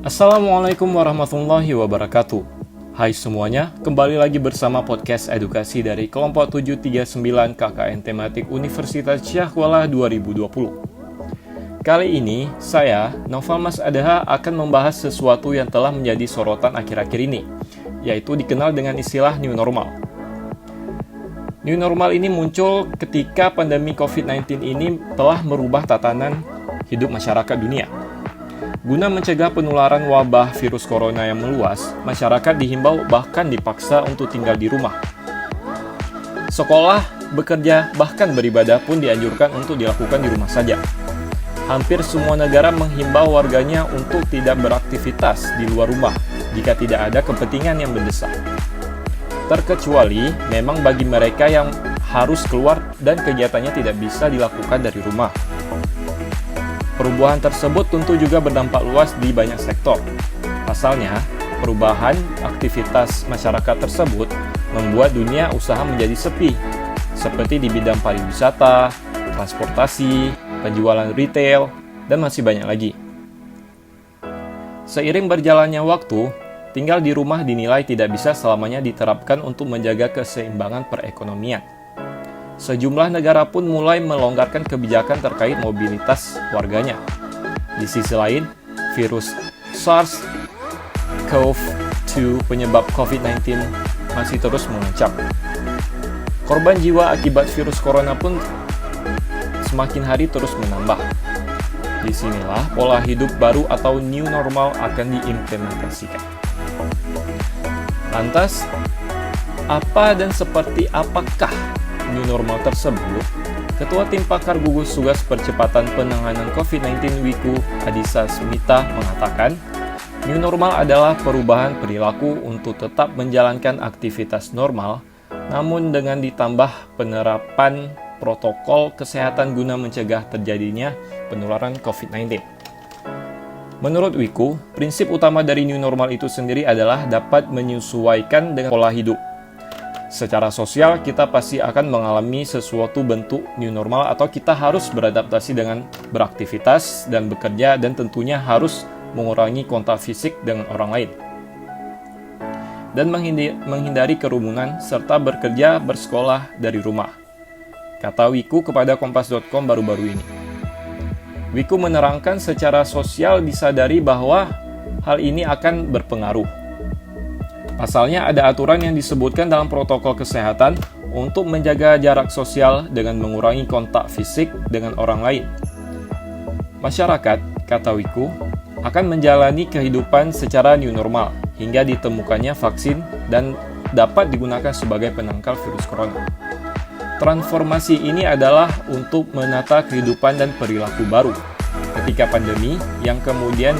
Assalamualaikum warahmatullahi wabarakatuh. Hai semuanya, kembali lagi bersama podcast edukasi dari kelompok 739 KKN Tematik Universitas Syahkuala 2020. Kali ini, saya, Naufal Mas Adha, akan membahas sesuatu yang telah menjadi sorotan akhir-akhir ini, yaitu dikenal dengan istilah New Normal. New Normal ini muncul ketika pandemi COVID-19 ini telah merubah tatanan hidup masyarakat dunia. Guna mencegah penularan wabah virus corona yang meluas, masyarakat dihimbau bahkan dipaksa untuk tinggal di rumah. Sekolah, bekerja, bahkan beribadah pun dianjurkan untuk dilakukan di rumah saja. Hampir semua negara menghimbau warganya untuk tidak beraktivitas di luar rumah jika tidak ada kepentingan yang mendesak. Terkecuali memang bagi mereka yang harus keluar dan kegiatannya tidak bisa dilakukan dari rumah. Perubahan tersebut tentu juga berdampak luas di banyak sektor. Pasalnya, perubahan aktivitas masyarakat tersebut membuat dunia usaha menjadi sepi, seperti di bidang pariwisata, transportasi, penjualan retail, dan masih banyak lagi. Seiring berjalannya waktu, tinggal di rumah dinilai tidak bisa selamanya diterapkan untuk menjaga keseimbangan perekonomian. Sejumlah negara pun mulai melonggarkan kebijakan terkait mobilitas warganya. Di sisi lain, virus SARS-CoV-2 penyebab COVID-19 masih terus mengancam. Korban jiwa akibat virus corona pun semakin hari terus menambah. Disinilah pola hidup baru atau new normal akan diimplementasikan. Lantas, apa dan seperti apakah new normal tersebut? Ketua Tim Pakar Gugus Tugas Percepatan Penanganan COVID-19 Wiku Adhisa Smita mengatakan, new normal adalah perubahan perilaku untuk tetap menjalankan aktivitas normal, namun dengan ditambah penerapan protokol kesehatan guna mencegah terjadinya penularan COVID-19. Menurut Wiku, prinsip utama dari new normal itu sendiri adalah dapat menyesuaikan dengan pola hidup. Secara sosial, kita pasti akan mengalami sesuatu bentuk new normal atau kita harus beradaptasi dengan beraktivitas dan bekerja dan tentunya harus mengurangi kontak fisik dengan orang lain. Dan menghindari kerumunan serta bekerja bersekolah dari rumah, kata Wiku kepada Kompas.com baru-baru ini. Wiku menerangkan secara sosial disadari bahwa hal ini akan berpengaruh. Pasalnya ada aturan yang disebutkan dalam protokol kesehatan untuk menjaga jarak sosial dengan mengurangi kontak fisik dengan orang lain. Masyarakat, kata Wiku, akan menjalani kehidupan secara new normal hingga ditemukannya vaksin dan dapat digunakan sebagai penangkal virus corona. Transformasi ini adalah untuk menata kehidupan dan perilaku baru ketika pandemi yang kemudian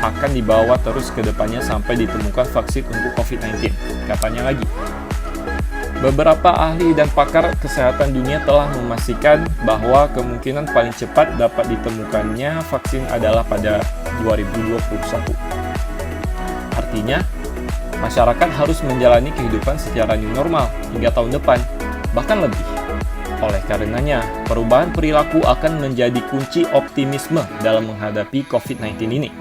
akan dibawa terus ke depannya sampai ditemukan vaksin untuk COVID-19, katanya lagi. Beberapa ahli dan pakar kesehatan dunia telah memastikan bahwa kemungkinan paling cepat dapat ditemukannya vaksin adalah pada 2021. Artinya, masyarakat harus menjalani kehidupan secara new normal hingga tahun depan, bahkan lebih. Oleh karenanya, perubahan perilaku akan menjadi kunci optimisme dalam menghadapi COVID-19 ini,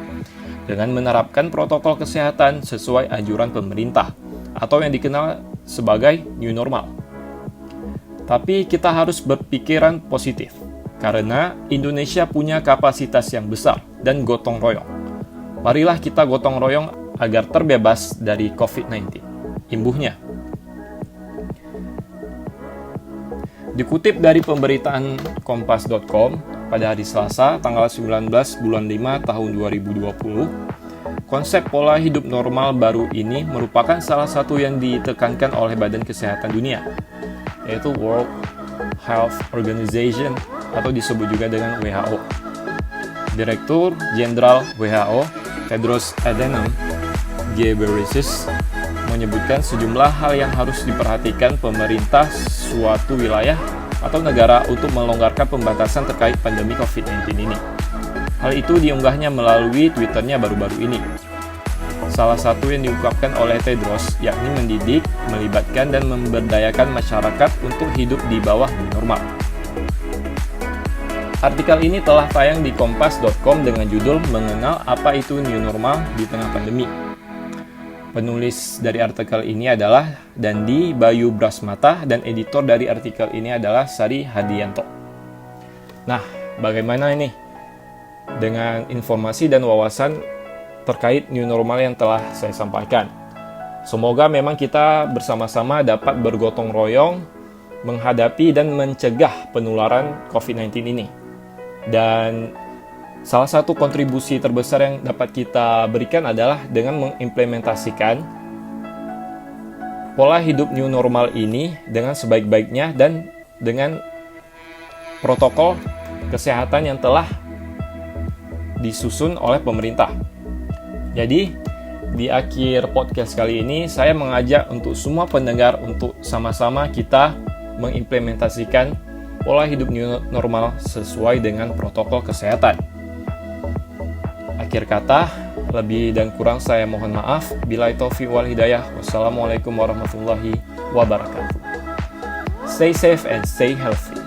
dengan menerapkan protokol kesehatan sesuai anjuran pemerintah, atau yang dikenal sebagai new normal. Tapi kita harus berpikiran positif, karena Indonesia punya kapasitas yang besar dan gotong royong. Marilah kita gotong royong agar terbebas dari COVID-19. Imbuhnya. Dikutip dari pemberitaan Kompas.com, pada hari Selasa, tanggal 19 bulan 5 tahun 2020, konsep pola hidup normal baru ini merupakan salah satu yang ditekankan oleh Badan Kesehatan Dunia, yaitu World Health Organization atau disebut juga dengan WHO. Direktur Jenderal WHO, Tedros Adhanom Ghebreyesus, menyebutkan sejumlah hal yang harus diperhatikan pemerintah suatu wilayah atau negara untuk melonggarkan pembatasan terkait pandemi COVID-19 ini. Hal itu diunggahnya melalui Twitternya baru-baru ini. Salah satu yang diungkapkan oleh Tedros yakni mendidik, melibatkan, dan memberdayakan masyarakat untuk hidup di bawah new normal. Artikel ini telah tayang di kompas.com dengan judul Mengenal Apa Itu New Normal di Tengah Pandemi. Penulis dari artikel ini adalah Dandi Bayu Brasmata dan editor dari artikel ini adalah Sari Hadianto. Nah, bagaimana ini dengan informasi dan wawasan terkait new normal yang telah saya sampaikan? Semoga memang kita bersama-sama dapat bergotong royong menghadapi dan mencegah penularan COVID-19 ini. Dan salah satu kontribusi terbesar yang dapat kita berikan adalah dengan mengimplementasikan pola hidup new normal ini dengan sebaik-baiknya dan dengan protokol kesehatan yang telah disusun oleh pemerintah. Jadi, di akhir podcast kali ini saya mengajak untuk semua pendengar untuk sama-sama kita mengimplementasikan pola hidup new normal sesuai dengan protokol kesehatan. Akhir kata, lebih dan kurang saya mohon maaf. Billahi taufiq wal hidayah. Wassalamualaikum warahmatullahi wabarakatuh. Stay safe and stay healthy.